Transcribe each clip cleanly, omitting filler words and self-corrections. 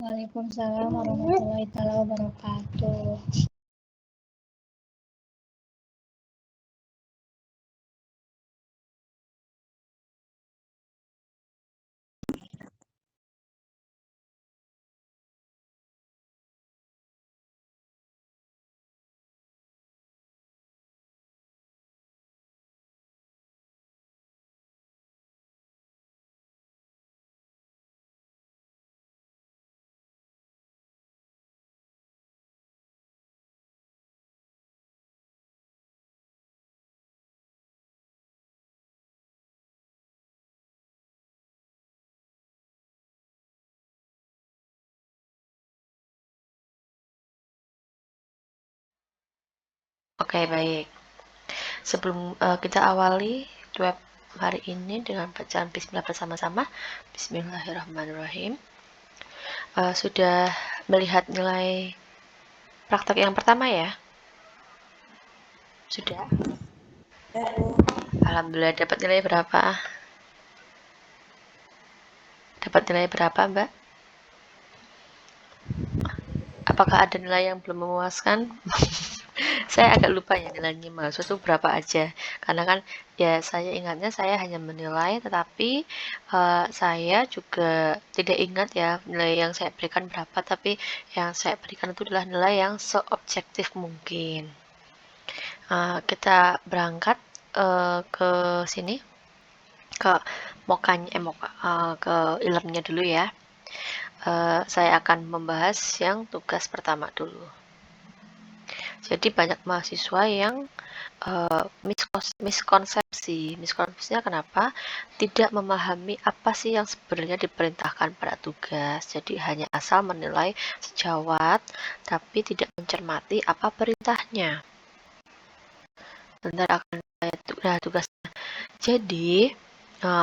Waalaikumsalam warahmatullahi wabarakatuh. Oke, baik. Sebelum kita awali web hari ini dengan bacaan bismillah bersama-sama. Bismillahirrahmanirrahim. Sudah melihat nilai praktek yang pertama ya? Sudah? Alhamdulillah, dapat nilai berapa? Dapat nilai berapa, Mbak? Apakah ada nilai yang belum memuaskan? Saya agak lupa ya nilainya mahasiswa itu berapa aja, karena kan ya saya ingatnya saya hanya menilai, tetapi saya juga tidak ingat ya nilai yang saya berikan berapa, tapi yang saya berikan itu adalah nilai yang seobjektif mungkin. Kita berangkat ke sini, ke ke ilmunya dulu ya. Saya akan membahas yang tugas pertama dulu. Jadi banyak mahasiswa yang miskonsepsinya kenapa tidak memahami apa sih yang sebenarnya diperintahkan pada tugas, jadi hanya asal menilai sejawat tapi tidak mencermati apa perintahnya. Bentar akan saya tugasnya. Jadi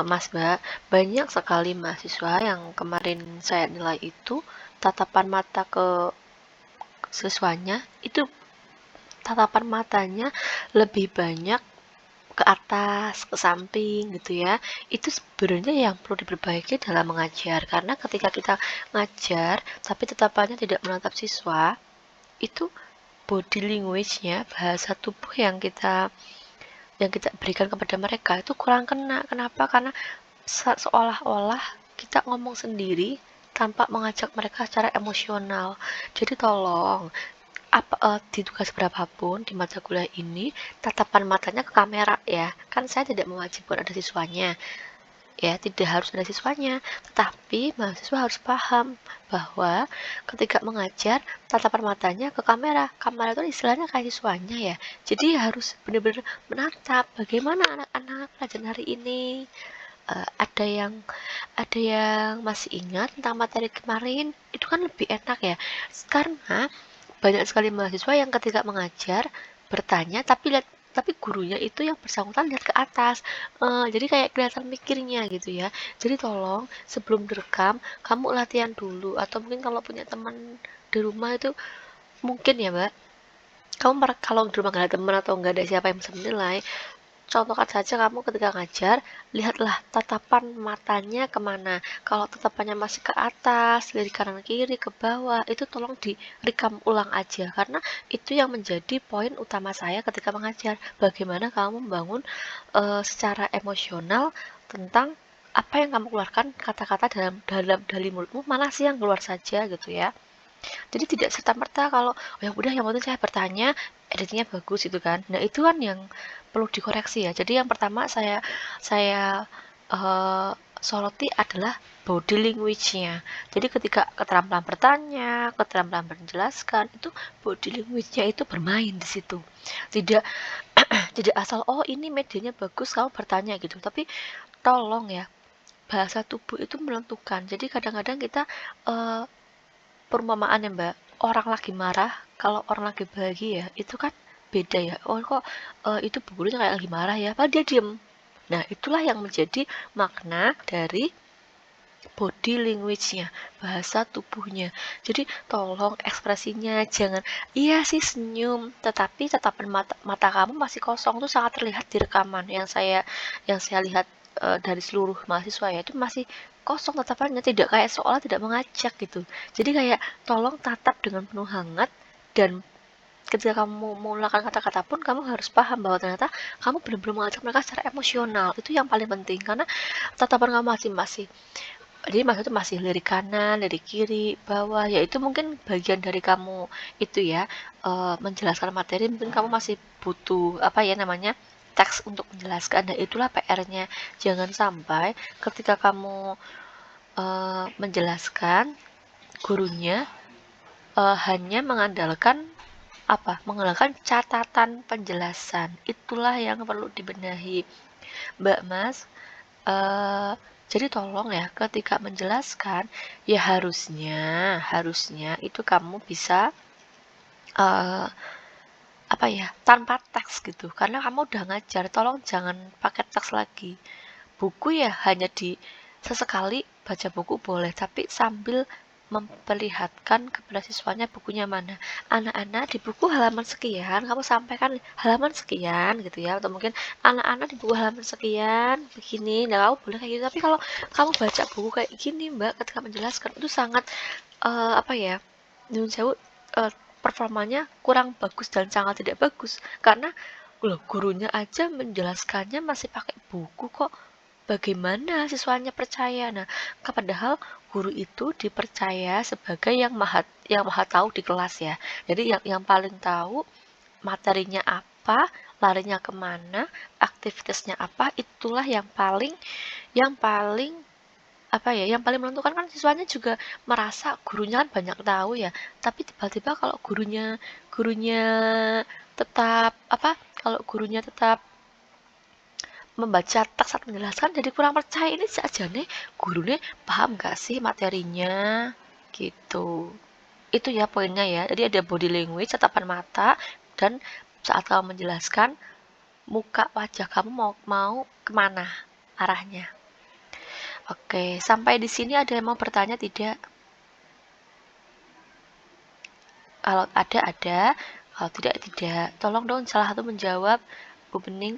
Mas Mbak, banyak sekali mahasiswa yang kemarin saya nilai itu tatapan mata ke siswanya itu, tatapan matanya lebih banyak ke atas, ke samping gitu ya. Itu sebenarnya yang perlu diperbaiki dalam mengajar, karena ketika kita ngajar tapi tatapannya tidak menatap siswa, itu body language-nya, bahasa tubuh yang kita berikan kepada mereka itu kurang kena. Kenapa? Karena seolah-olah kita ngomong sendiri tanpa mengajak mereka secara emosional. Jadi tolong di tugas berapapun di mata kuliah ini, tatapan matanya ke kamera ya. Kan saya tidak mewajibkan ada siswanya, ya tidak harus ada siswanya, tetapi mahasiswa harus paham bahwa ketika mengajar tatapan matanya ke kamera. Kamera itu istilahnya kayak siswanya ya. Jadi harus benar-benar menatap bagaimana anak-anak pelajaran hari ini. Ada yang masih ingat tentang materi kemarin, itu kan lebih enak ya, karena banyak sekali mahasiswa yang ketika mengajar bertanya tapi gurunya itu yang bersangkutan lihat ke atas. Jadi kayak kelihatan mikirnya gitu ya. Jadi tolong sebelum direkam kamu latihan dulu, atau mungkin kalau punya teman di rumah itu mungkin ya Mbak, kamu kalau di rumah gak ada teman atau nggak ada siapa yang bisa menilai, contohkan saja kamu ketika ngajar, lihatlah tatapan matanya kemana. Kalau tatapannya masih ke atas, dari kanan kiri, ke bawah, itu tolong direkam ulang aja. Karena itu yang menjadi poin utama saya ketika mengajar. Bagaimana kamu membangun secara emosional tentang apa yang kamu keluarkan, kata-kata dari mulutmu, mana sih yang keluar saja gitu ya. Jadi tidak serta-merta kalau oh ya udah yang penting saya bertanya, editingnya bagus itu kan. Nah, itu kan yang perlu dikoreksi ya. Jadi yang pertama saya uh, soroti adalah body language-nya. Jadi ketika keterampilan bertanya, keterampilan menjelaskan, itu body language-nya itu bermain di situ. Tidak tidak asal oh ini medianya bagus kamu bertanya gitu. Tapi tolong ya, bahasa tubuh itu menentukan. Jadi kadang-kadang kita uh, perumpamaan ya Mbak, orang lagi marah, kalau orang lagi bahagia, itu kan beda ya. Oh kok itu gurunya kayak lagi marah ya, padahal dia diem. Nah, itulah yang menjadi makna dari body language-nya, bahasa tubuhnya. Jadi tolong ekspresinya jangan, iya sih senyum, tetapi tatapan mata kamu masih kosong, tuh sangat terlihat di rekaman yang saya lihat dari seluruh mahasiswa ya, itu masih kosong tatapannya, tidak kayak seolah tidak mengajak gitu. Jadi kayak tolong tatap dengan penuh hangat, dan ketika kamu menggunakan kata-kata pun kamu harus paham bahwa ternyata kamu benar-benar mengajak mereka secara emosional. Itu yang paling penting, karena tatapan kamu masing-masing. Jadi maksudnya masih lirik kanan, lirik kiri, bawah, ya itu mungkin bagian dari kamu itu ya, menjelaskan materi mungkin kamu masih butuh apa ya namanya, teks untuk menjelaskan. Dan itulah PR-nya. Jangan sampai ketika kamu menjelaskan, gurunya hanya mengandalkan mengandalkan catatan penjelasan. Itulah yang perlu dibenahi, Mbak Mas. Jadi tolong ya, ketika menjelaskan ya harusnya itu kamu bisa tanpa teks gitu, karena kamu udah ngajar. Tolong jangan pakai teks lagi. Buku ya hanya sesekali baca buku boleh, tapi sambil memperlihatkan kepada siswanya bukunya mana. Anak-anak di buku halaman sekian, kamu sampaikan halaman sekian gitu ya, atau mungkin anak-anak di buku halaman sekian begini. Nah, kamu boleh kayak gitu. Tapi kalau kamu baca buku kayak gini, Mbak, ketika menjelaskan itu sangat nyun sewu, performanya kurang bagus dan sangat tidak bagus, karena loh, gurunya aja menjelaskannya masih pakai buku kok. Bagaimana siswanya percaya? Nah, padahal guru itu dipercaya sebagai yang maha tahu di kelas ya. Jadi yang paling tahu materinya apa, larinya kemana, aktivitasnya apa, itulah yang paling yang paling menentukan. Kan siswanya juga merasa gurunya kan banyak tahu ya, tapi tiba-tiba kalau gurunya tetap gurunya tetap membaca teks saat menjelaskan jadi kurang percaya. Ini saja nih gurunya paham gak sih materinya gitu. Itu ya poinnya ya. Jadi ada body language, tatapan mata, dan saat kamu menjelaskan muka wajah kamu mau kemana arahnya. Oke, sampai di sini ada yang mau bertanya tidak? Kalau ada. Kalau tidak. Tolong dong salah satu menjawab, Bu Bening.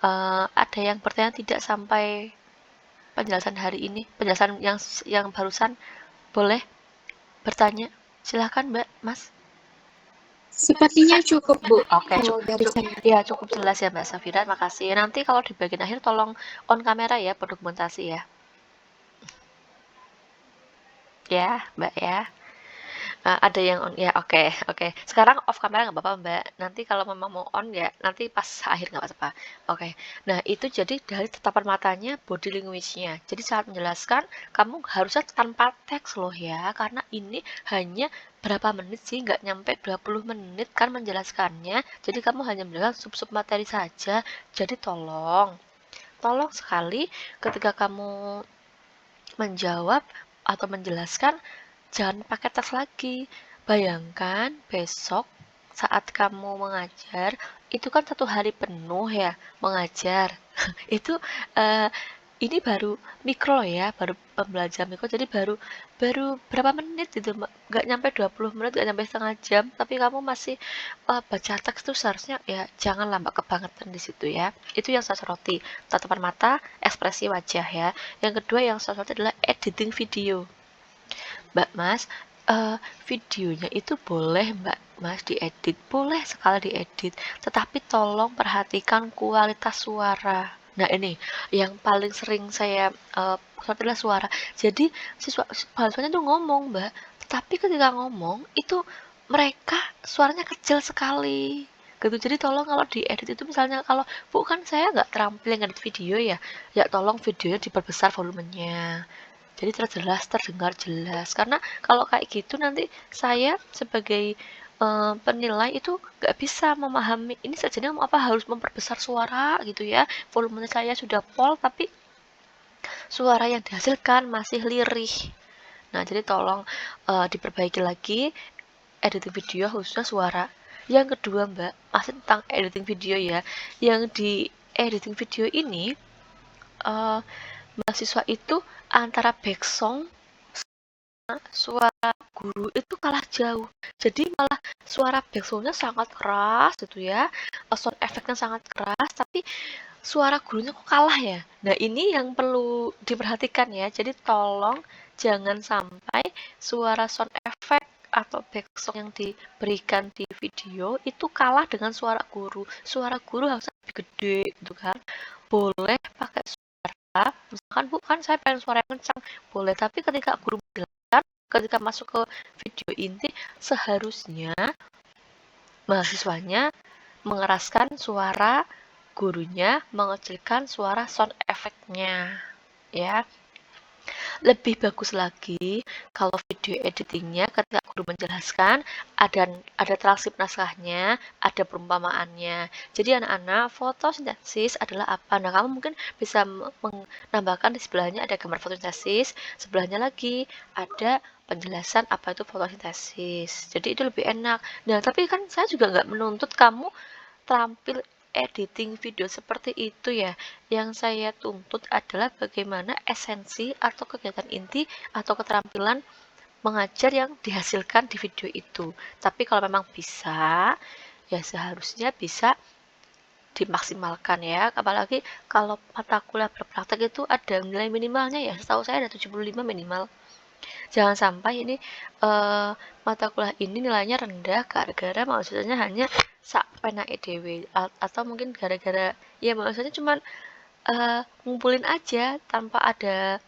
Ada yang bertanya tidak sampai penjelasan hari ini, penjelasan yang barusan? Boleh bertanya, silahkan Mbak, Mas. Sepertinya cukup, Bu. Oke, Kalau dari saya. ya cukup jelas ya Mbak Safira, makasih. Nanti kalau di bagian akhir tolong on kamera ya, berdokumentasi ya. Ya, Mbak ya. Ada yang on ya, oke. Sekarang off kamera nggak apa-apa Mbak. Nanti kalau memang mau on ya, nanti pas akhir nggak apa-apa. Oke. Nah itu jadi dari tatapan matanya, body language-nya. Jadi saat menjelaskan, kamu harusnya tanpa teks loh ya, karena ini hanya berapa menit sih, nggak nyampe 20 menit kan menjelaskannya. Jadi kamu hanya menjelaskan sub-sub materi saja. Jadi tolong sekali ketika kamu menjawab atau menjelaskan, jangan pakai teks lagi. Bayangkan besok saat kamu mengajar, itu kan 1 hari penuh ya mengajar. Itu ini baru mikro ya, baru pembelajaran mikro, jadi baru berapa menit gitu, nggak nyampe 20 menit, nggak nyampe setengah jam, tapi kamu masih baca teks tuh. Seharusnya ya jangan lambat kebangetan di situ ya. Itu yang saya soroti, tatapan mata, ekspresi wajah ya. Yang kedua yang saya soroti adalah editing video. Mbak Mas, videonya itu boleh Mbak Mas diedit, boleh sekali diedit, tetapi tolong perhatikan kualitas suara. Nah ini yang paling sering saya adalah suara. Jadi siswanya tuh ngomong Mbak, tetapi ketika ngomong itu mereka suaranya kecil sekali gitu. Jadi tolong kalau diedit itu, misalnya kalau bukan saya nggak terampil ngedit video ya tolong videonya diperbesar volumenya, jadi terdengar jelas. Karena kalau kayak gitu nanti saya sebagai penilai itu nggak bisa memahami ini sajanya apa harus memperbesar suara gitu ya. Volume saya sudah pol tapi suara yang dihasilkan masih lirih. Nah jadi tolong diperbaiki lagi editing video khususnya suara. Yang kedua Mbak, masih tentang editing video ya. Yang di editing video ini mahasiswa itu antara backsound suara guru itu kalah jauh. Jadi malah suara backsoundnya sangat keras gitu ya, sound efeknya sangat keras, tapi suara gurunya kok kalah ya? Nah, ini yang perlu diperhatikan ya. Jadi tolong jangan sampai suara sound effect atau backsound yang diberikan di video itu kalah dengan suara guru. Suara guru harus lebih gede gitu kan. Boleh pakai suara, misalkan Bu kan saya pengen suara yang kencang, boleh. Tapi ketika guru menjelaskan, ketika masuk ke video inti, seharusnya mahasiswanya mengeraskan suara, gurunya mengecilkan suara sound effect-nya ya. Lebih bagus lagi kalau video editingnya ketika guru menjelaskan ada transkrip naskahnya, ada perumpamaannya. Jadi anak-anak, fotosintesis adalah apa? Nah, kamu mungkin bisa menambahkan di sebelahnya ada gambar fotosintesis, sebelahnya lagi ada penjelasan apa itu fotosintesis. Jadi itu lebih enak. Nah, tapi kan saya juga nggak menuntut kamu terampil editing video seperti itu ya. Yang saya tuntut adalah bagaimana esensi atau kegiatan inti atau keterampilan mengajar yang dihasilkan di video itu. Tapi kalau memang bisa, ya seharusnya bisa dimaksimalkan ya. Apalagi kalau mata kuliah berpraktek itu ada nilai minimalnya ya. Setahu saya ada 75 minimal. Jangan sampai ini mata kuliah ini nilainya rendah gara-gara maksudnya hanya sak penake dhewe atau mungkin gara-gara ya maksudnya cuman ngumpulin aja tanpa ada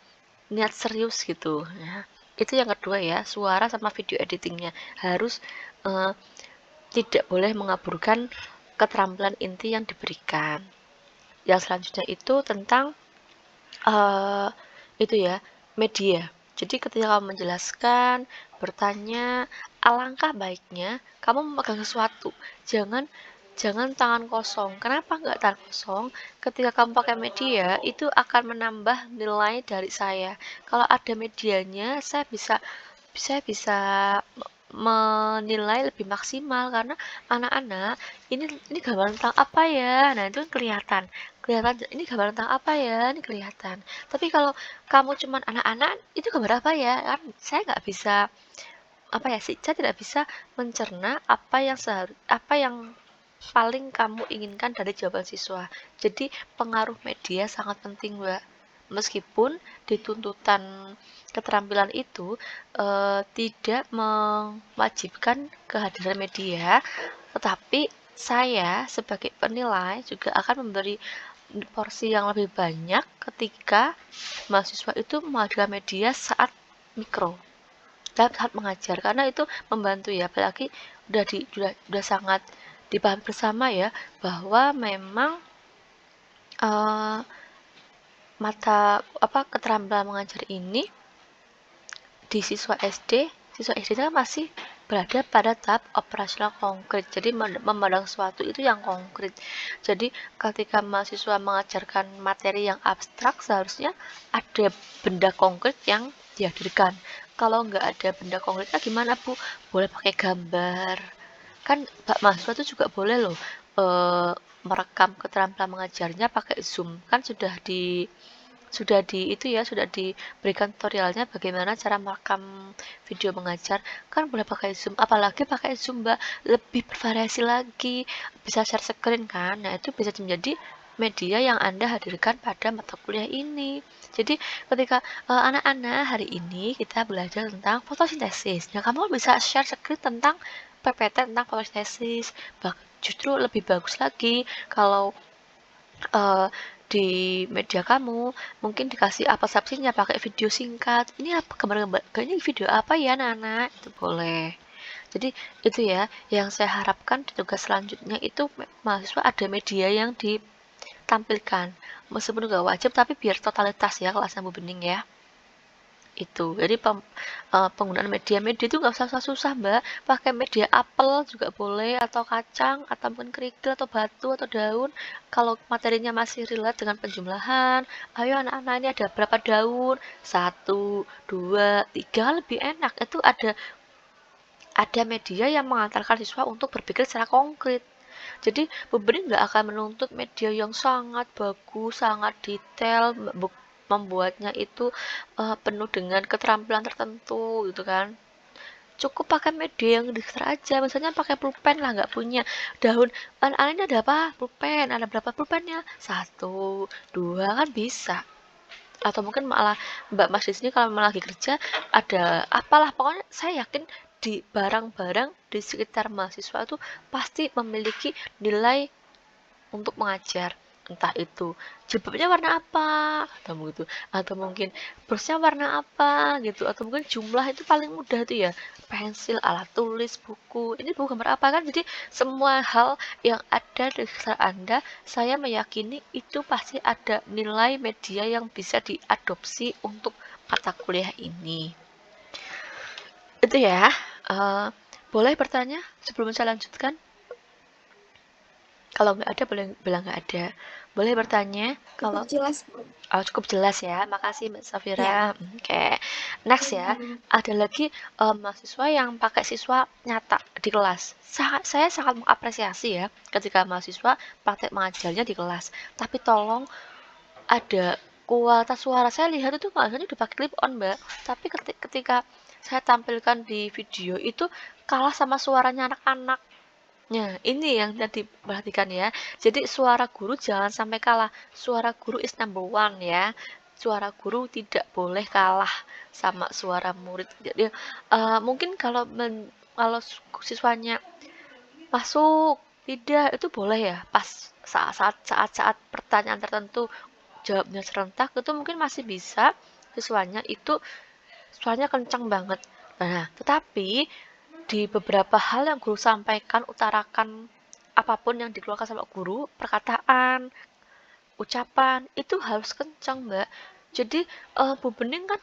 niat serius gitu ya. Itu yang kedua ya, suara sama video editingnya harus tidak boleh mengaburkan keterampilan inti yang diberikan. Yang selanjutnya itu tentang itu ya, media. Jadi ketika kamu menjelaskan, bertanya, alangkah baiknya kamu memegang sesuatu. Jangan tangan kosong. Kenapa nggak tangan kosong? Ketika kamu pakai media, itu akan menambah nilai dari saya. Kalau ada medianya, saya bisa menilai lebih maksimal karena anak-anak ini gambar tentang apa ya. Nah, itu kan kelihatan ini gambar tentang apa ya, ini kelihatan. Tapi kalau kamu cuman anak-anak itu gambar apa ya, kan saya nggak bisa apa ya sih, saya tidak bisa mencerna apa yang paling kamu inginkan dari jawaban siswa. Jadi pengaruh media sangat penting, Mbak. Meskipun di tuntutan keterampilan itu tidak mewajibkan kehadiran media, tetapi saya sebagai penilai juga akan memberi porsi yang lebih banyak ketika mahasiswa itu menghadirkan media saat mikro saat mengajar karena itu membantu ya, apalagi udah sangat dipahami bersama ya bahwa memang keterampilan mengajar ini di siswa SD kan masih berada pada tahap operasional konkret. Jadi memandang sesuatu itu yang konkret. Jadi ketika mahasiswa mengajarkan materi yang abstrak, seharusnya ada benda konkret yang dihadirkan. Kalau nggak ada benda konkretnya gimana Bu? Boleh pakai gambar. Kan mahasiswa itu juga boleh loh merekam keterampilan mengajarnya pakai Zoom. Kan sudah diberikan tutorialnya bagaimana cara merekam video mengajar, kan boleh pakai Zoom, apalagi pakai Zoom Mbak, lebih bervariasi lagi, bisa share screen kan, nah itu bisa menjadi media yang Anda hadirkan pada mata kuliah ini. Jadi ketika anak-anak hari ini kita belajar tentang fotosintesis, nah kamu bisa share screen tentang PPT tentang fotosintesis, justru lebih bagus lagi kalau di media kamu mungkin dikasih apa subscription-nya pakai video singkat, ini apa gambar ini video apa ya anak-anak, itu boleh. Jadi itu ya yang saya harapkan di tugas selanjutnya itu mahasiswa ada media yang ditampilkan meskipun nggak wajib tapi biar totalitas ya kelas Bu Bening ya. Itu jadi penggunaan media itu nggak usah susah Mbak, pakai media apel juga boleh atau kacang atau mungkin kerikil atau batu atau daun. Kalau materinya masih relate dengan penjumlahan, ayo anak-anak ini ada berapa daun, 1, 2, 3, lebih enak. Itu ada media yang mengantarkan siswa untuk berpikir secara konkret. Jadi pemberi nggak akan menuntut media yang sangat bagus, sangat detail, membuatnya itu penuh dengan keterampilan tertentu gitu kan. cukup pakai media yang digital aja, misalnya pakai pulpen lah, nggak punya daun, ini ada apa? Pulpen, ada berapa pulpennya? 1, 2, kan bisa. Atau mungkin malah Mbak Mas di sini kalau memang lagi kerja ada apalah, pokoknya saya yakin di barang-barang di sekitar mahasiswa itu pasti memiliki nilai untuk mengajar, entah itu jilbabnya warna apa atau mungkin brosnya warna apa gitu, atau mungkin jumlah itu paling mudah tuh ya, pensil, alat tulis, buku, ini buku gambar apa kan. Jadi semua hal yang ada di sekitar Anda, saya meyakini itu pasti ada nilai media yang bisa diadopsi untuk mata kuliah ini. Itu ya. Boleh bertanya sebelum saya lanjutkan? Kalau nggak ada boleh bilang nggak ada. Boleh bertanya kalau Cukup jelas, Bu. cukup jelas ya. Makasih Mbak Safira. Ya. Oke. Next ya. Ada lagi mahasiswa yang pakai siswa nyata di kelas. Saya sangat mengapresiasi ya ketika mahasiswa praktek mengajarnya di kelas. Tapi tolong ada kualitas suara. Saya lihat itu mahasiswanya udah pakai clip on, Mbak. Tapi ketika saya tampilkan di video itu kalah sama suaranya anak-anak. Nah, ini yang tadi perhatikan ya. Jadi suara guru jangan sampai kalah. Suara guru is number one ya. Suara guru tidak boleh kalah sama suara murid. Jadi mungkin kalau siswanya masuk tidak, itu boleh ya. Pas saat pertanyaan tertentu jawabnya serentak itu mungkin masih bisa siswanya itu suaranya kencang banget. Nah, tetapi di beberapa hal yang guru sampaikan, utarakan apapun yang dikeluarkan sama guru, perkataan, ucapan, itu harus kencang, Mbak. Jadi, Bu Bening kan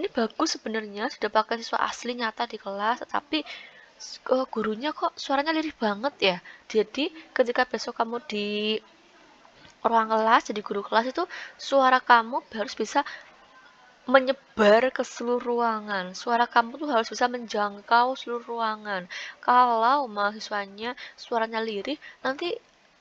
ini bagus sebenarnya, sudah pakai siswa asli nyata di kelas, tapi gurunya kok suaranya lirih banget ya. Jadi, ketika besok kamu di ruang kelas, jadi guru kelas itu, suara kamu harus bisa menyebar ke seluruh ruangan. Suara kamu tuh harus bisa menjangkau seluruh ruangan. Kalau mahasiswanya suaranya lirih, nanti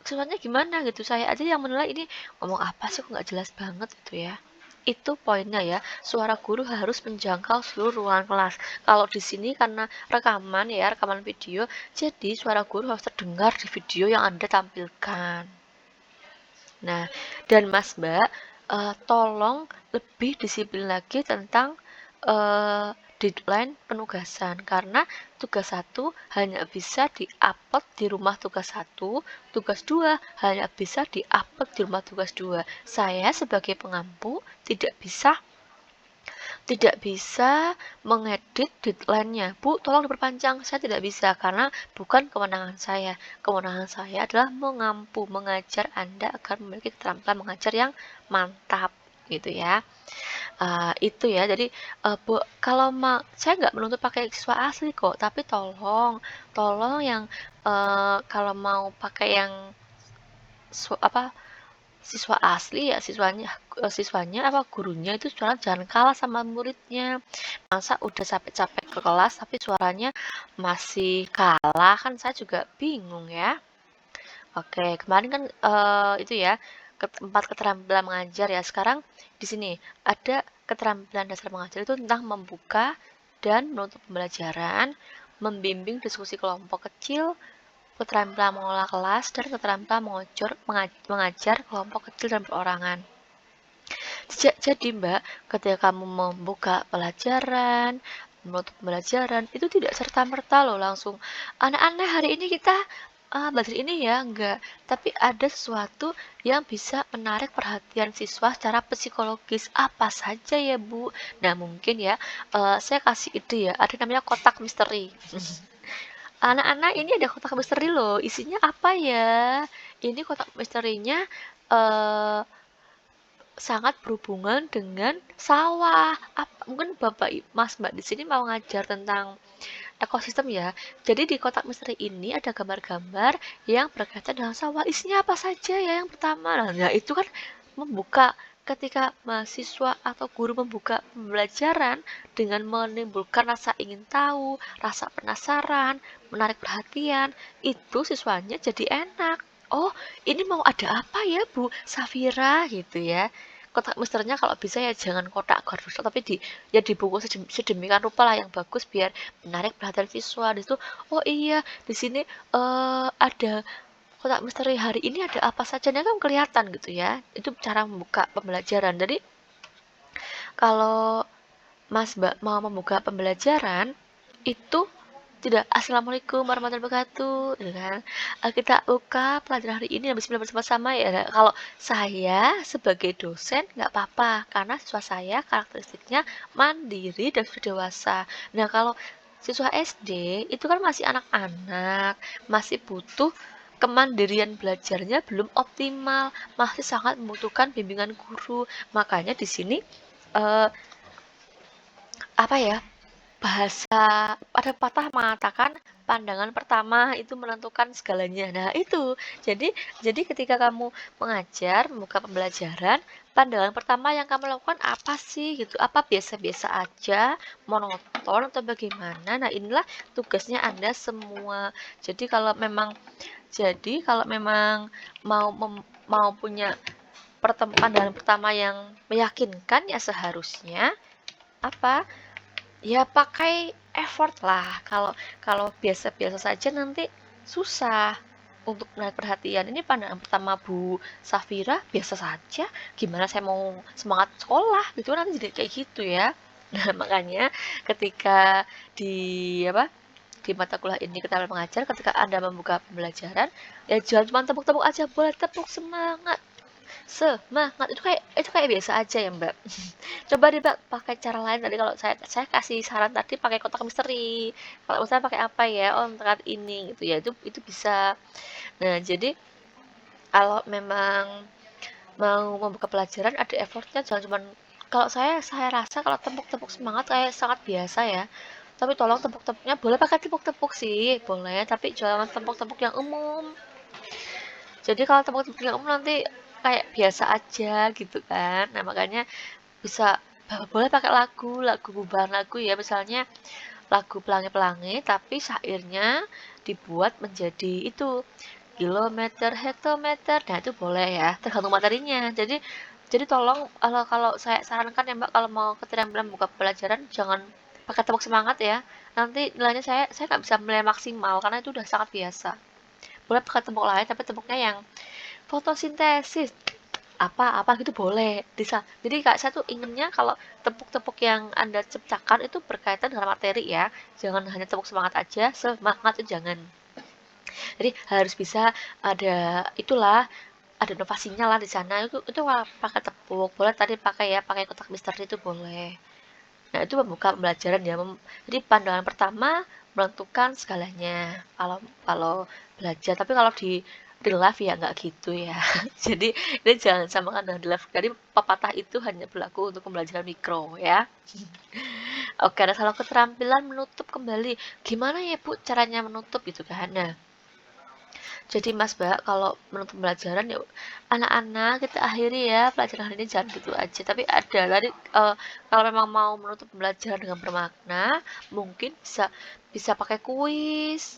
siswanya gimana gitu. Saya aja yang menilai ini ngomong apa sih, kok nggak jelas banget gitu ya. Itu poinnya ya, suara guru harus menjangkau seluruh ruangan kelas. Kalau di sini karena rekaman ya, rekaman video, jadi suara guru harus terdengar di video yang Anda tampilkan. Nah, dan Mas Mbak, tolong lebih disiplin lagi tentang deadline penugasan, karena tugas 1 hanya bisa di-upload di rumah tugas 1, tugas 2 hanya bisa di-upload di rumah tugas 2. Saya sebagai pengampu tidak bisa mengedit deadline-nya. Bu, tolong diperpanjang. Saya tidak bisa karena bukan kewenangan saya. Kewenangan saya adalah mengampu, mengajar Anda agar memiliki keterampilan mengajar yang mantap, gitu ya. Itu ya. Jadi Bu, kalau saya nggak menuntut pakai siswa asli kok, tapi tolong yang kalau mau pakai yang siswa asli ya, siswanya apa gurunya itu suara jangan kalah sama muridnya. Masa udah capek-capek ke kelas tapi suaranya masih kalah, kan saya juga bingung ya. Oke, kemarin kan itu ya, 4 keterampilan mengajar ya. Sekarang di sini ada keterampilan dasar mengajar itu tentang membuka dan menutup pembelajaran, membimbing diskusi kelompok kecil, keterampilan mengelola kelas, dan keterampilan mengajar kelompok kecil dan perorangan. Jadi Mbak, ketika kamu membuka pelajaran, menutup pembelajaran, itu tidak serta-merta loh langsung anak-anak hari ini kita belajar ini ya, enggak. Tapi ada sesuatu yang bisa menarik perhatian siswa secara psikologis. Apa saja ya Bu? Nah mungkin ya, saya kasih ide ya, ada namanya kotak misteri. Anak-anak ini ada kotak misteri loh, isinya apa ya? Ini kotak misterinya sangat berhubungan dengan sawah. Mungkin Bapak Mas Mbak di sini mau ngajar tentang ekosistem ya. Jadi di kotak misteri ini ada gambar-gambar yang berkaitan dengan sawah. Isinya apa saja ya yang pertama? Nah, itu kan membuka ketika mahasiswa atau guru membuka pembelajaran dengan menimbulkan rasa ingin tahu, rasa penasaran, menarik perhatian, itu siswanya jadi enak. Oh, ini mau ada apa ya Bu Safira gitu ya. kotak misterinya kalau bisa ya jangan kotak kardus, tapi ya dibungkus sedemikian rupa lah yang bagus biar menarik perhatian visual. Di situ, oh iya, di sini ada kotak misteri hari ini ada apa saja, kan kelihatan gitu ya. Itu cara membuka pembelajaran. Jadi kalau Mas Mbak mau membuka pembelajaran itu tidak assalamualaikum warahmatullahi wabarakatuh gitu kan. Kita buka pelajaran hari ini bismillah bersama-sama ya. Nah, kalau saya sebagai dosen nggak apa-apa karena siswa saya karakteristiknya mandiri dan sudah dewasa. Nah, kalau siswa SD itu kan masih anak-anak, masih butuh kemandirian belajarnya belum optimal, masih sangat membutuhkan bimbingan guru. Makanya di sini eh, apa ya, bahasa ada patah mengatakan pandangan pertama itu menentukan segalanya. Nah, itu. Jadi ketika kamu mengajar, membuka pembelajaran, pandangan pertama yang kamu lakukan apa sih gitu? Apa biasa-biasa aja, monoton atau bagaimana? Nah, inilah tugasnya Anda semua. Jadi kalau memang mau punya pandangan pertama yang meyakinkan ya seharusnya apa? Ya pakai effort lah. Kalau biasa-biasa saja nanti susah untuk menarik perhatian. Ini pandangan pertama Bu Safira biasa saja. Gimana saya mau semangat sekolah gitu nanti jadi kayak gitu ya. Nah, makanya ketika di di mata kuliah ini kita mengajar, ketika Anda membuka pembelajaran, ya jangan cuma tepuk-tepuk aja, boleh tepuk semangat. Semangat itu kayak biasa aja ya Mbak. Coba deh Mbak pakai cara lain. Tadi kalau saya kasih saran tadi pakai kotak misteri, kalau misalnya pakai apa ya, oh tekan ini gitu ya, itu bisa. Nah, jadi kalau memang mau membuka pelajaran ada effortnya, jangan cuman kalau saya rasa kalau tepuk-tepuk semangat kayak sangat biasa ya, tapi tolong tepuk-tepuknya boleh pakai tepuk-tepuk sih boleh, tapi jangan tepuk-tepuk yang umum. Jadi kalau tepuk-tepuk yang umum nanti kayak biasa aja gitu kan. Nah, makanya bisa boleh pakai lagu gubahan lagu ya, misalnya lagu Pelangi-Pelangi tapi syairnya dibuat menjadi itu kilometer, hektometer. Nah, itu boleh ya, tergantung materinya. Jadi tolong kalau saya sarankan ya Mbak, kalau mau keterampilan buka pelajaran jangan pakai tepuk semangat ya. Nanti nilainya saya nggak bisa menilai maksimal karena itu udah sangat biasa. Boleh pakai tepuk lain tapi tepuknya yang fotosintesis apa gitu boleh bisa. Jadi kak saya tuh inginnya kalau tepuk-tepuk yang Anda ciptakan itu berkaitan dengan materi ya, jangan hanya tepuk semangat aja, semangat itu jangan. Jadi harus bisa ada inovasinya lah di sana. Itu pakai tepuk boleh, tadi pakai kotak misteri itu boleh. Nah, itu membuka pembelajaran ya. Jadi pandangan pertama menentukan segalanya kalau kalau belajar. Tapi kalau di real life ya nggak gitu ya. Jadi ini jangan samakan dengan real life. Jadi pepatah itu hanya berlaku untuk pembelajaran mikro ya. Oke, ada salah keterampilan menutup kembali. Gimana ya Bu caranya menutup gitu kan? Nah, jadi Mas Mbak, kalau menutup pembelajaran ya anak-anak kita akhiri ya pelajaran hari ini jangan gitu aja. Tapi ada tadi kalau memang mau menutup pembelajaran dengan bermakna, mungkin bisa bisa pakai kuis.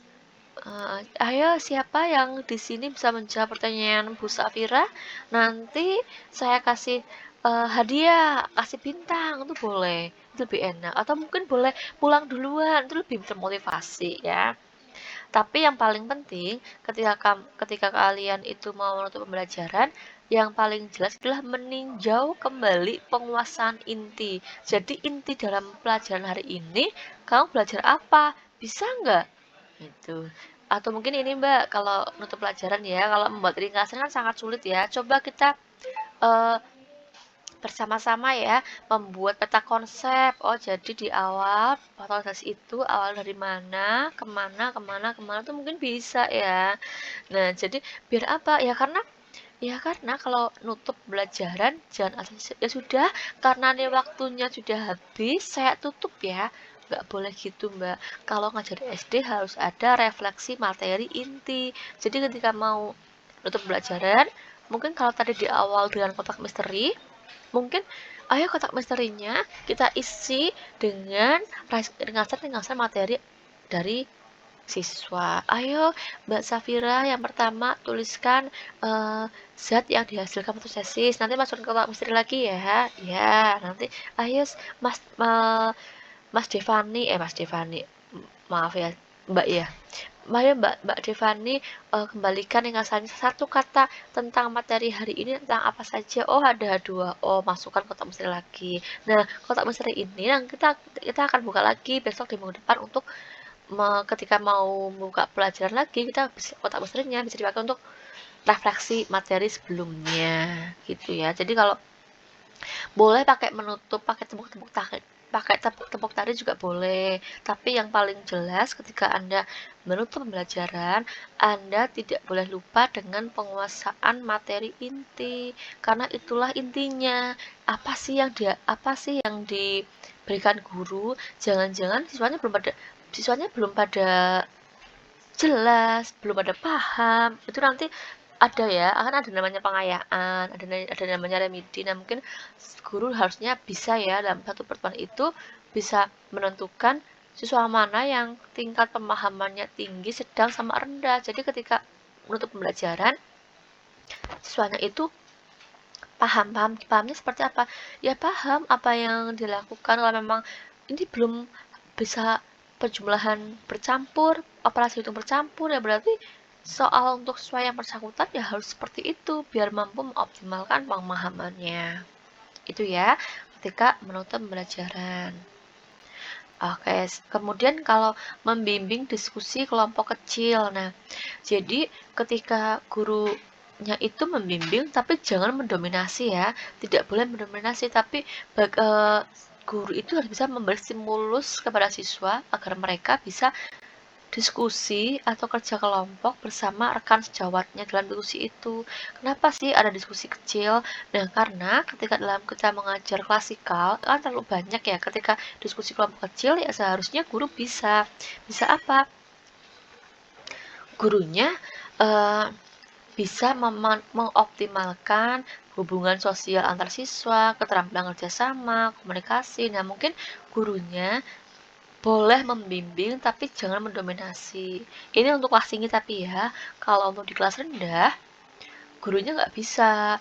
Ayo siapa yang di sini bisa menjawab pertanyaan Bu Safira? Nanti saya kasih hadiah, kasih bintang itu boleh. Itu lebih enak. Atau mungkin boleh pulang duluan, itu lebih termotivasi ya. Tapi yang paling penting ketika kalian itu mau menutup pembelajaran, yang paling jelas adalah meninjau kembali penguasaan inti. Jadi inti dalam pelajaran hari ini, kamu belajar apa? Bisa nggak? Gitu. Atau mungkin ini Mbak, kalau menutup pelajaran ya, kalau membuat ringkasan kan sangat sulit ya. Coba kita eh, bersama-sama ya membuat peta konsep. Oh, jadi di awal proses itu awal dari mana, kemana itu mungkin bisa ya. Nah, jadi biar apa? Ya karena kalau nutup pembelajaran jangan asal ya sudah karena nih waktunya sudah habis saya tutup ya. Nggak boleh gitu Mbak. Kalau ngajar SD harus ada refleksi materi inti. Jadi ketika mau nutup pembelajaran, mungkin kalau tadi di awal dengan kotak misteri, mungkin ayo kotak misterinya kita isi dengan ringkasan materi dari siswa. Ayo Mbak Safira, yang pertama tuliskan zat yang dihasilkan fotosintesis. Nanti masukin ke kotak misteri lagi ya. Ya, nanti ayo Mas Devani, maaf ya Mbak ya. Mari Mbak Devani kembalikan ingatannya satu kata tentang materi hari ini tentang apa saja. Oh, ada 2. Oh, masukkan kotak misteri lagi. Nah, kotak misteri ini yang kita akan buka lagi besok di minggu depan untuk ketika mau buka pelajaran lagi, kita kotak misterinya bisa dipakai untuk refleksi materi sebelumnya gitu ya. Jadi kalau boleh pakai menutup, pakai tepuk tari juga boleh, tapi yang paling jelas ketika Anda menutup pembelajaran, Anda tidak boleh lupa dengan penguasaan materi inti, karena itulah intinya. Apa sih yang diberikan guru? Jangan-jangan siswanya belum pada jelas, belum pada paham. Itu nanti akan ada namanya pengayaan, ada namanya remedi. Nah, mungkin guru harusnya bisa ya dalam satu pertemuan itu bisa menentukan siswa mana yang tingkat pemahamannya tinggi, sedang, sama rendah. Jadi ketika menutup pembelajaran, siswanya itu pahamnya seperti apa? Ya paham apa yang dilakukan. Kalau memang ini belum bisa perjumlahan bercampur, operasi hitung bercampur, ya berarti soal untuk siswa yang bersangkutan ya harus seperti itu biar mampu mengoptimalkan pemahamannya. Itu ya, ketika menutup pembelajaran. Oke, kemudian kalau membimbing diskusi kelompok kecil. Nah, jadi ketika gurunya itu membimbing, tapi jangan mendominasi ya. Tidak boleh mendominasi, tapi guru itu harus bisa memberi stimulus kepada siswa agar mereka bisa diskusi atau kerja kelompok bersama rekan sejawatnya dalam diskusi itu. Kenapa sih ada diskusi kecil? Nah, karena ketika dalam kita mengajar klasikal kan terlalu banyak ya. Ketika diskusi kelompok kecil ya seharusnya guru bisa apa? Gurunya bisa mengoptimalkan hubungan sosial antar siswa, keterampilan kerjasama, komunikasi. Nah, mungkin gurunya boleh membimbing tapi jangan mendominasi. Ini untuk kelas tinggi tapi ya, kalau untuk di kelas rendah, gurunya nggak bisa,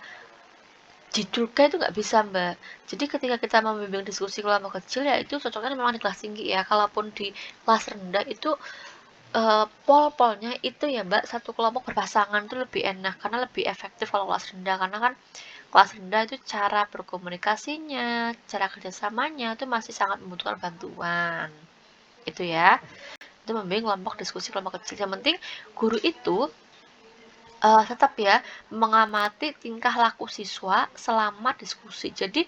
jidulnya itu nggak bisa Mbak. Jadi ketika kita membimbing diskusi kelompok kecil ya itu cocoknya memang di kelas tinggi ya. Kalaupun di kelas rendah itu pol-polnya itu ya Mbak, satu kelompok berpasangan itu lebih enak karena lebih efektif kalau kelas rendah, karena kan kelas rendah itu cara berkomunikasinya, cara kerjasamanya itu masih sangat membutuhkan bantuan. Itu ya, itu membimbing kelompok diskusi kelompok kecil. Yang penting guru itu tetap ya mengamati tingkah laku siswa selama diskusi. Jadi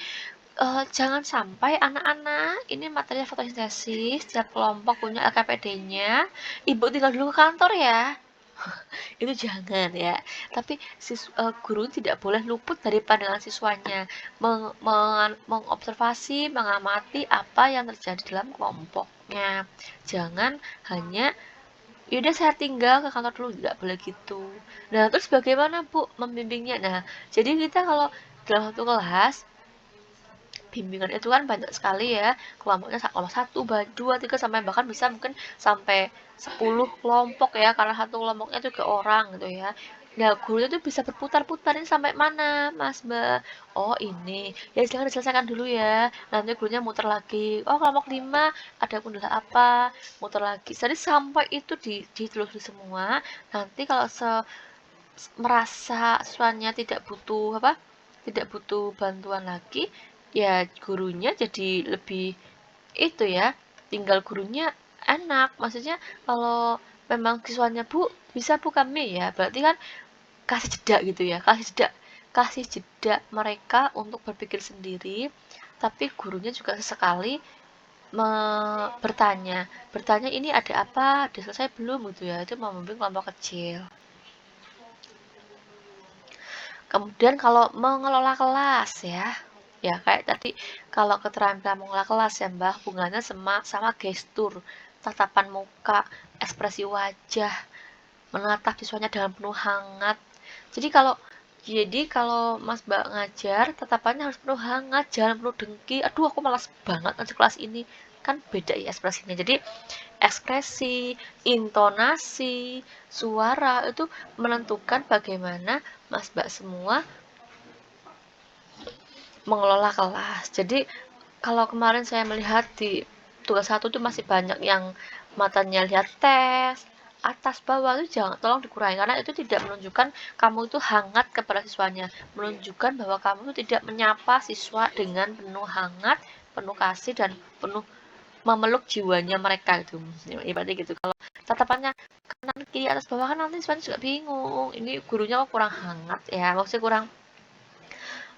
jangan sampai anak-anak ini materinya fotosintesis, setiap kelompok punya LKPD-nya, ibu tinggal dulu ke kantor ya. Itu jangan ya. Tapi guru tidak boleh luput dari pandangan siswanya, mengobservasi, mengamati apa yang terjadi dalam kelompoknya. Jangan hanya yaudah saya tinggal ke kantor dulu, tidak boleh gitu. Nah, terus bagaimana Bu membimbingnya? Nah, jadi kita kalau dalam satu kelas bimbingan itu kan banyak sekali ya, kelompoknya kelompok 1, 2, 3, sampai bahkan bisa mungkin sampai 10 kelompok ya, karena satu kelompoknya 3 orang gitu ya. Nah, gurunya tuh bisa berputar-putar, ini sampai mana Mas Mbak? Oh ini, ya silahkan diselesaikan dulu ya. Nanti gurunya muter lagi, oh kelompok 5 ada kendala apa, muter lagi. Jadi sampai itu ditelusuri semua. Nanti kalau merasa siswanya tidak butuh bantuan lagi, ya gurunya jadi lebih itu ya, tinggal gurunya enak. Maksudnya kalau memang siswanya Bu bisa Bu kami ya, berarti kan kasih jeda gitu ya, kasih jeda mereka untuk berpikir sendiri, tapi gurunya juga sesekali bertanya ini ada apa, udah selesai belum gitu ya. Itu membimbing kelompok kecil. Kemudian kalau mengelola kelas ya kayak tadi, kalau keterampilan mengelola kelas ya Mbak, hubungannya sama gestur, tatapan muka, ekspresi wajah, menatap siswanya dengan penuh hangat. Jadi kalau Mas Mbak ngajar, tatapannya harus penuh hangat, jangan penuh dengki. Aduh, aku malas banget ngajar kelas ini. kan beda ya ekspresinya. Jadi ekspresi, intonasi, suara itu menentukan bagaimana Mas Mbak semua mengelola kelas. Jadi kalau kemarin saya melihat di tugas 1 itu masih banyak yang matanya lihat tes, atas bawah, itu jangan, tolong dikurangi, karena itu tidak menunjukkan kamu itu hangat kepada siswanya, menunjukkan bahwa kamu itu tidak menyapa siswa dengan penuh hangat, penuh kasih, dan penuh memeluk jiwanya mereka gitu. Ibaratnya gitu. Kalau tatapannya kanan kiri atas bawah kan nanti siswanya juga bingung, ini gurunya kok kurang hangat ya, maksudnya kurang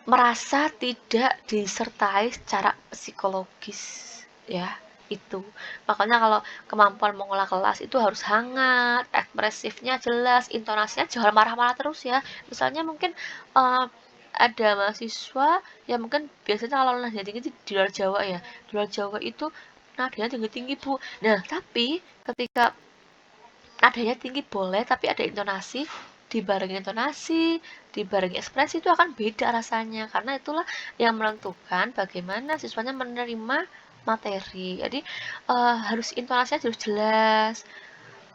merasa tidak disertai secara psikologis ya, itu. Makanya kalau kemampuan mengolah kelas itu harus hangat, ekspresifnya jelas, intonasinya jangan marah-marah terus ya. Misalnya mungkin ada mahasiswa yang mungkin biasanya kalau nadanya tinggi di luar Jawa ya, di luar Jawa itu nadanya tinggi-tinggi Bu. Nah tapi ketika nadanya tinggi boleh, tapi ada intonasi, dibarengi intonasi, dibarengi ekspresi, itu akan beda rasanya, karena itulah yang menentukan bagaimana siswanya menerima materi. Jadi harus intonasinya harus jelas,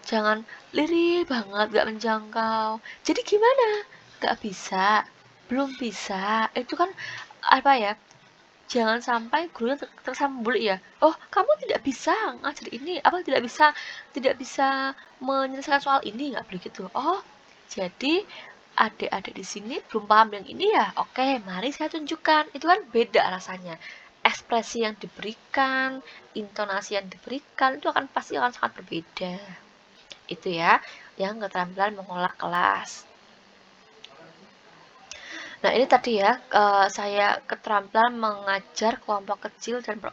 jangan lirih banget, gak menjangkau. Jadi gimana? Gak bisa, belum bisa, itu kan apa ya, jangan sampai gurunya tersambul ya. Oh, kamu tidak bisa ngajar ini, apa tidak bisa menyelesaikan soal ini, nggak boleh gitu. Oh, jadi adik-adik di sini belum paham yang ini ya. Oke, mari saya tunjukkan. Itu kan beda rasanya. Ekspresi yang diberikan, intonasi yang diberikan itu akan pasti akan sangat berbeda. Itu ya, yang keterampilan mengolah kelas. Nah, ini tadi ya, saya keterampilan mengajar kelompok kecil dan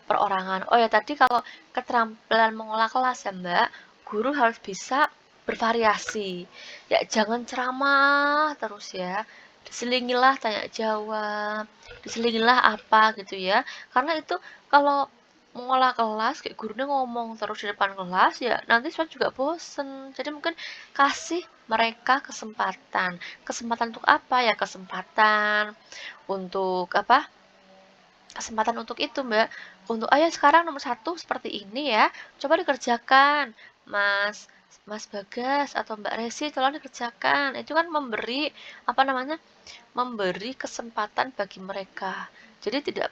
perorangan. Oh ya, tadi kalau keterampilan mengolah kelas ya, Mbak, guru harus bisa bervariasi. Ya, jangan ceramah terus ya. Diselingilah tanya jawab, diselingilah apa gitu ya. Karena itu kalau mengolah kelas, kayak gurunya ngomong terus di depan kelas, ya nanti siswa juga bosen. Jadi mungkin kasih mereka kesempatan. Kesempatan untuk apa ya? Kesempatan untuk apa? Kesempatan untuk itu, Mbak. Untuk ayo sekarang nomor 1 seperti ini ya. Coba dikerjakan, Mas Mas Bagas atau Mbak Resi, tolong dikerjakan. Itu kan memberi apa namanya? Memberi kesempatan bagi mereka. Jadi tidak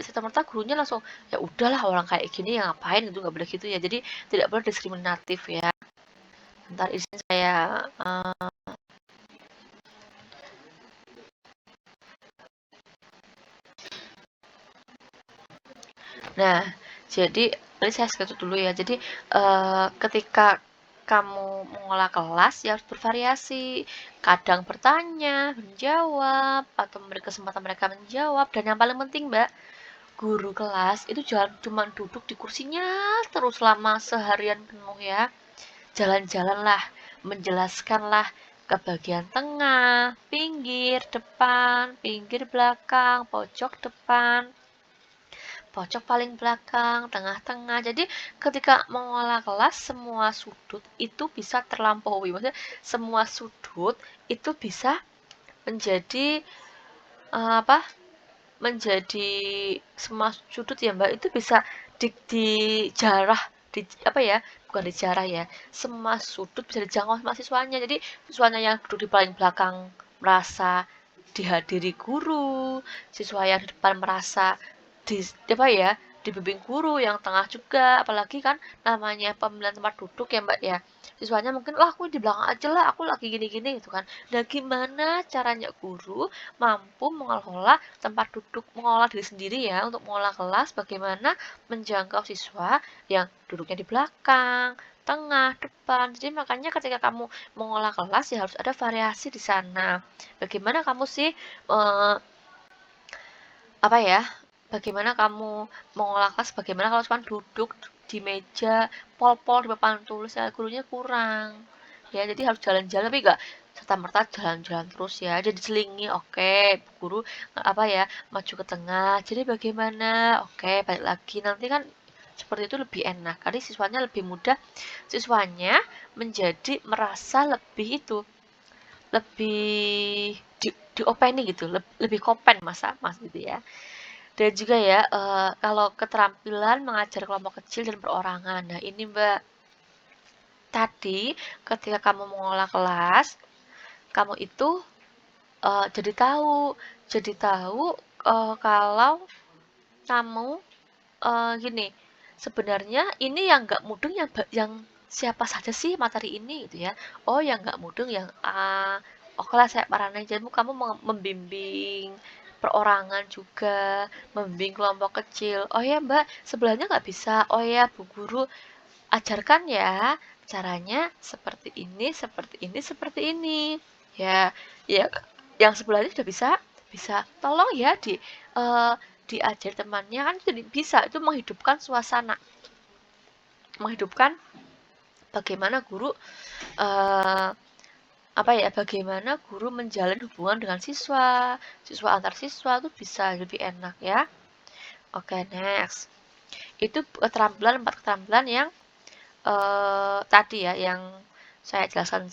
serta-merta gurunya langsung ya udahlah orang kayak gini ya ngapain gitu, nggak boleh gitu ya. Jadi tidak boleh diskriminatif ya. Bentar izin saya Nah, jadi ini saya sketch dulu ya. Jadi ketika kamu mengolah kelas ya harus bervariasi. Kadang bertanya, menjawab, atau memberi kesempatan mereka menjawab. Dan yang paling penting, Mbak, guru kelas itu jangan cuma duduk di kursinya terus selama seharian penuh ya. Jalan-jalanlah, menjelaskanlah ke bagian tengah, pinggir belakang, pojok depan, pojok paling belakang, tengah-tengah. Jadi ketika mengolah kelas semua sudut itu bisa terlampaui. Maksudnya semua sudut itu bisa menjadi apa? Menjadi semua sudut ya Mbak itu bisa dijarah di apa ya? Bukan dijarah ya. Semua sudut bisa dijangkau sama siswanya. Jadi siswanya yang duduk di paling belakang merasa dihadiri guru, siswa yang di depan merasa di apa ya, dibimbing guru, yang tengah juga, apalagi kan namanya pemilihan tempat duduk ya Mbak ya, siswanya mungkin lah aku di belakang aja lah, aku lagi gini-gini gitu kan. Nah gimana caranya guru mampu mengelola tempat duduk, mengolah diri sendiri ya untuk mengolah kelas, bagaimana menjangkau siswa yang duduknya di belakang, tengah, depan. Jadi makanya ketika kamu mengolah kelas ya harus ada variasi di sana. Bagaimana kamu sih apa ya? Bagaimana kamu mengolah kelas? Bagaimana kalau cuma duduk di meja, pol-pol di papan tulis ya gurunya kurang. Ya, jadi harus jalan-jalan tapi enggak serta-merta jalan-jalan terus ya. Jadi selingi, oke, guru apa ya, maju ke tengah. Jadi bagaimana? Oke, balik lagi. Nanti kan seperti itu lebih enak. Karena siswanya lebih mudah. Siswanya menjadi merasa lebih itu, lebih diopeni gitu, lebih kopen mas gitu ya. Dan juga ya, kalau keterampilan mengajar kelompok kecil dan perorangan. Nah, ini Mbak, tadi ketika kamu mengolah kelas, kamu itu jadi tahu kalau kamu gini, sebenarnya ini yang nggak mudeng yang siapa saja sih materi ini gitu ya. Oh, yang nggak mudeng yang A. Oke lah, saya paranin kamu membimbing perorangan juga, membimbing kelompok kecil. Oh ya Mbak, sebelahnya nggak bisa. Oh ya Bu Guru, ajarkan ya caranya seperti ini, seperti ini, seperti ini. Ya, ya yang sebelahnya sudah bisa. Tolong ya diajar temannya kan itu bisa, itu menghidupkan suasana, menghidupkan bagaimana guru bagaimana guru menjalin hubungan dengan siswa antar siswa itu bisa lebih enak ya. Oke, next. Itu keterampilan 4 keterampilan yang tadi ya yang saya jelaskan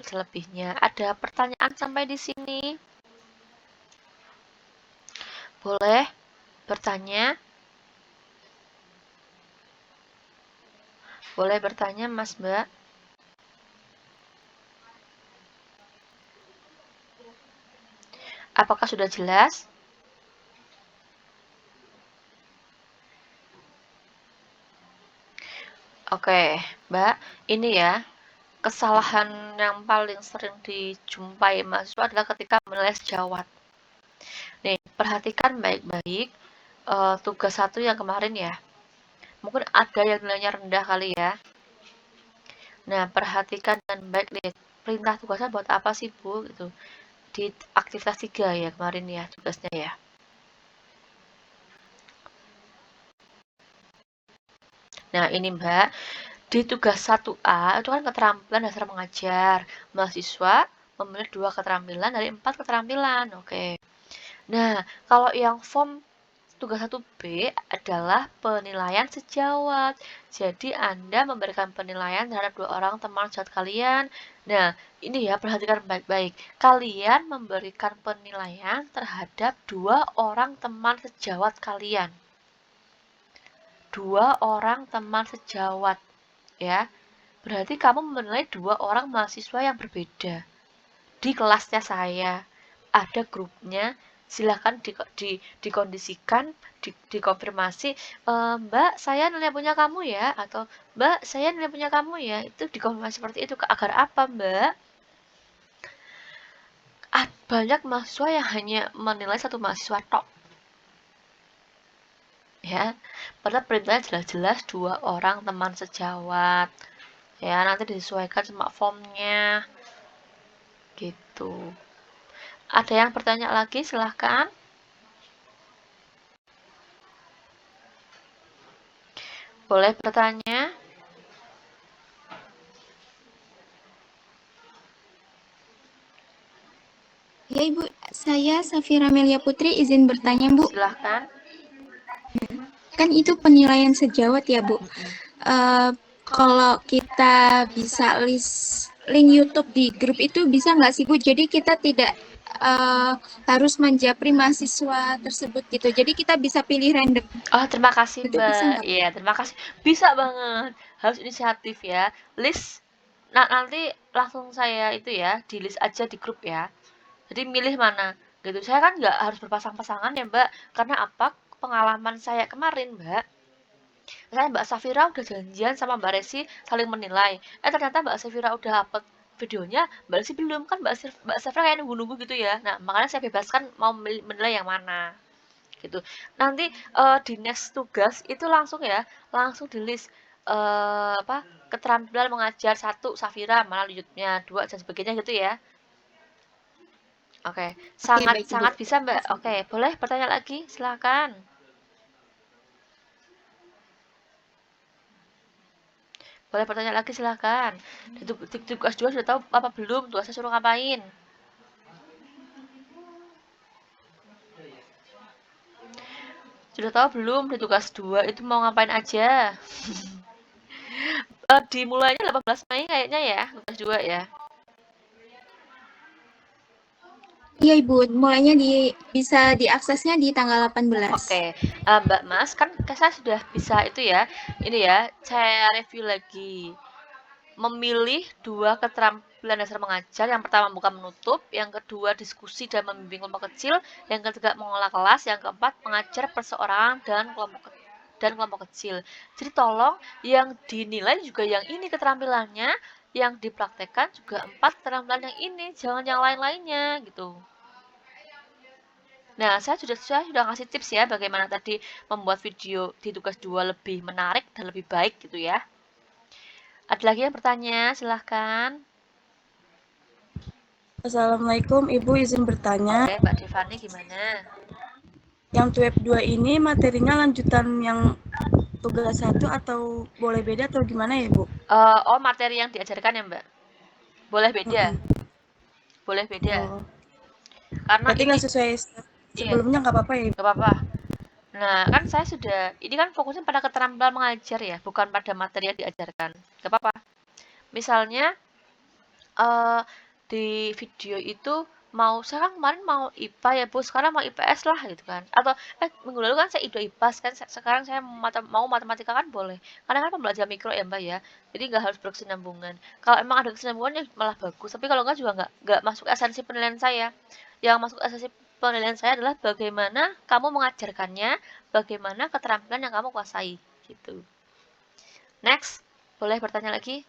selebihnya. Ada pertanyaan sampai di sini? Boleh bertanya? Boleh bertanya Mas Mbak? Apakah sudah jelas? Oke, Mbak, ini ya, kesalahan yang paling sering dijumpai mahasiswa adalah ketika menilai sejawat. Nih, perhatikan baik-baik tugas 1 yang kemarin ya. Mungkin ada yang nilainya rendah kali ya. Nah, perhatikan dengan baik nih, perintah tugasnya buat apa sih Bu? Gitu. Di aktivitas 3 ya kemarin ya tugasnya ya. Nah, ini Mbak, di tugas 1A itu kan keterampilan dasar mengajar. Mahasiswa memilih 2 keterampilan dari 4 keterampilan. Oke. Nah, kalau yang form tugas 1B adalah penilaian sejawat. Jadi Anda memberikan penilaian terhadap 2 orang teman sejawat kalian. Nah, ini ya perhatikan baik-baik. Kalian memberikan penilaian terhadap 2 orang teman sejawat kalian. 2 orang teman sejawat ya. Berarti kamu menilai 2 orang mahasiswa yang berbeda. Di kelasnya saya ada grupnya, silahkan dikondisikan, dikonfirmasi, Mbak saya nilai punya kamu ya, atau Mbak saya nilai punya kamu ya, itu dikonfirmasi seperti itu. Agar apa Mbak? Banyak mahasiswa yang hanya menilai satu mahasiswa tok ya, padahal perintahnya jelas-jelas 2 orang teman sejawat ya, nanti disesuaikan sama formnya gitu. Ada yang bertanya lagi? Silahkan. Boleh bertanya. Ya Ibu, saya Safira Melia Putri izin bertanya Bu. Silahkan. Kan itu penilaian sejawat ya Bu. Kalau kita bisa link YouTube di grup itu bisa nggak sih Bu? Jadi kita tidak harus menjapri mahasiswa tersebut gitu. Jadi kita bisa pilih random. Oh, terima kasih Itu bisa Mbak. nggak? Iya, terima kasih. Bisa banget. Harus inisiatif ya. List. Nah, nanti langsung saya itu ya, di list aja di grup ya. Jadi milih mana gitu. Saya kan nggak harus berpasang-pasangan ya Mbak. Karena apa? Pengalaman saya kemarin Mbak. Saya Mbak Safira udah janjian sama Mbak Resi saling menilai. Ternyata Mbak Safira udah upload videonya, Mbak Resi belum kan Mbak Safira kayak nunggu-nunggu gitu ya. Nah, makanya saya bebaskan mau menilai yang mana gitu. Nanti di next tugas itu langsung ya, langsung di list keterampilan mengajar 1 Safira, mana YouTube-nya, 2 dan sebagainya gitu ya. Oke, Baik, Ibu. sangat bisa Mbak. Oke, boleh bertanya lagi? Silakan. Boleh bertanya lagi silakan. Di tugas 2 sudah tahu apa belum? Tugasnya suruh ngapain? Sudah tahu belum di tugas 2 itu mau ngapain aja? Dimulainya 18 Mei kayaknya ya, tugas 2 ya. Iya Ibu, mulainya bisa diaksesnya di tanggal 18. Oke, Mbak Mas, kan saya sudah bisa itu ya. Ini ya, saya review lagi. Memilih 2 keterampilan dasar mengajar. Yang pertama buka menutup, yang kedua diskusi dan membimbing kelompok kecil, yang ketiga mengolah kelas, yang keempat mengajar perseorangan dan kelompok kecil. Jadi tolong yang dinilai juga yang ini keterampilannya, yang dipraktekkan juga 4 keterampilan yang ini, jangan yang lain-lainnya gitu. Nah, saya sudah ngasih tips ya bagaimana tadi membuat video di tugas 2 lebih menarik dan lebih baik gitu ya. Ada lagi yang bertanya? Silahkan. Assalamualaikum, Ibu izin bertanya. Oke, Mbak Devani gimana? Yang web 2 ini materinya lanjutan yang tugas 1 atau boleh beda atau gimana ya, Bu? Oh, materi yang diajarkan ya, Mbak? Boleh beda? Boleh beda. Oh. Karena Berarti ini nggak sesuai sebelumnya nggak apa-apa ya, Ibu? nggak apa-apa. Nah, kan saya sudah, ini kan fokusnya pada keterampilan mengajar ya, bukan pada materi yang diajarkan. Nggak apa-apa. Misalnya, di video itu saya kan kemarin mau IPA ya Bu, sekarang mau IPS lah gitu kan. Atau minggu lalu kan saya IPAS kan, sekarang saya mau matematika kan boleh. Karena kan pembelajaran mikro ya Mbak ya. Jadi nggak harus berkesinambungan. Kalau emang ada kesinambungan ya malah bagus. Tapi kalau nggak juga nggak masuk esensi penilaian saya. Yang masuk esensi penilaian saya adalah bagaimana kamu mengajarkannya, bagaimana keterampilan yang kamu kuasai gitu. Next, boleh bertanya lagi?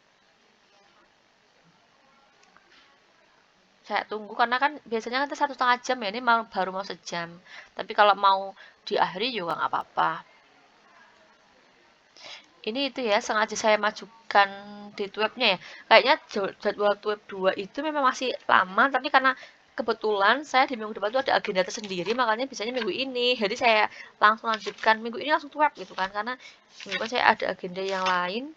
Saya tunggu karena kan biasanya nanti 1,5 jam ya, ini baru mau sejam. Tapi kalau mau diakhiri juga nggak apa-apa. Ini itu ya, sengaja saya majukan di webnya ya. Kayaknya jadwal web 2 itu memang masih lama, tapi karena kebetulan saya di minggu depan itu ada agenda tersendiri, makanya biasanya minggu ini. Jadi saya langsung lanjutkan minggu ini langsung web gitu kan, karena minggu depan saya ada agenda yang lain.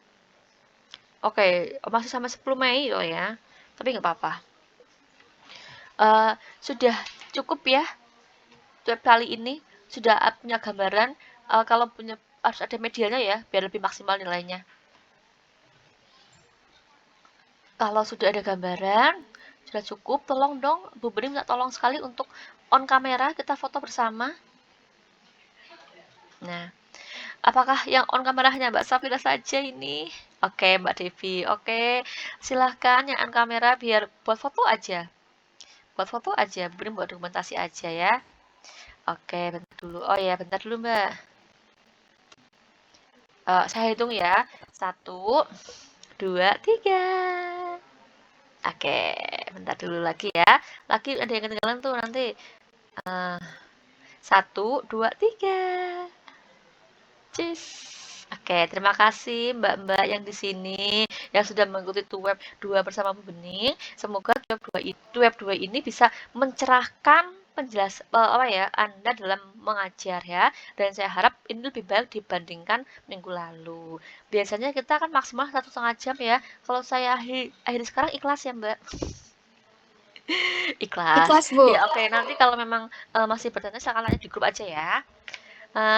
Oke, masih sampai 10 Mei loh ya, tapi nggak apa-apa. Sudah cukup ya web kali ini, sudah punya gambaran. Kalau punya harus ada medianya ya biar lebih maksimal nilainya. Kalau sudah ada gambaran sudah cukup, tolong dong Bu Beri minta tolong sekali untuk on kamera, kita foto bersama. Nah, apakah yang on kamera hanya Mbak Safira saja ini? Oke Mbak Devi, oke, silahkan yang on kamera biar buat foto aja. Buat foto aja, Bu Beri buat dokumentasi aja ya. Oke, bentar dulu. Oh ya, bentar dulu Mbak. Saya hitung ya. 1, 2, 3. Oke, bentar dulu lagi ya. Lagi ada yang ketinggalan tuh nanti. 1, 2, 3. Cheers. Oke, terima kasih Mbak-mbak yang di sini yang sudah mengikuti web 2 bersama Bu Bening. Semoga web 2 ini bisa mencerahkan Anda dalam mengajar ya. Dan saya harap ini lebih baik dibandingkan minggu lalu. Biasanya kita kan maksimal 1,5 jam ya. Kalau saya akhiri sekarang ikhlas ya Mbak. Ikhlas Bu. Ya oke, nanti kalau memang masih bertanya silakan tanya di grup aja ya.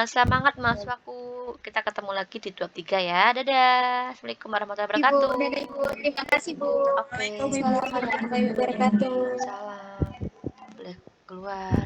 Semangat mahasiswaku. Kita ketemu lagi di 23 ya. Dadah. Assalamualaikum warahmatullahi wabarakatuh. Ibu, dadah Ibu. Terima kasih Bu. Oke. Assalamualaikum warahmatullahi wabarakatuh. Salam. Boleh keluar.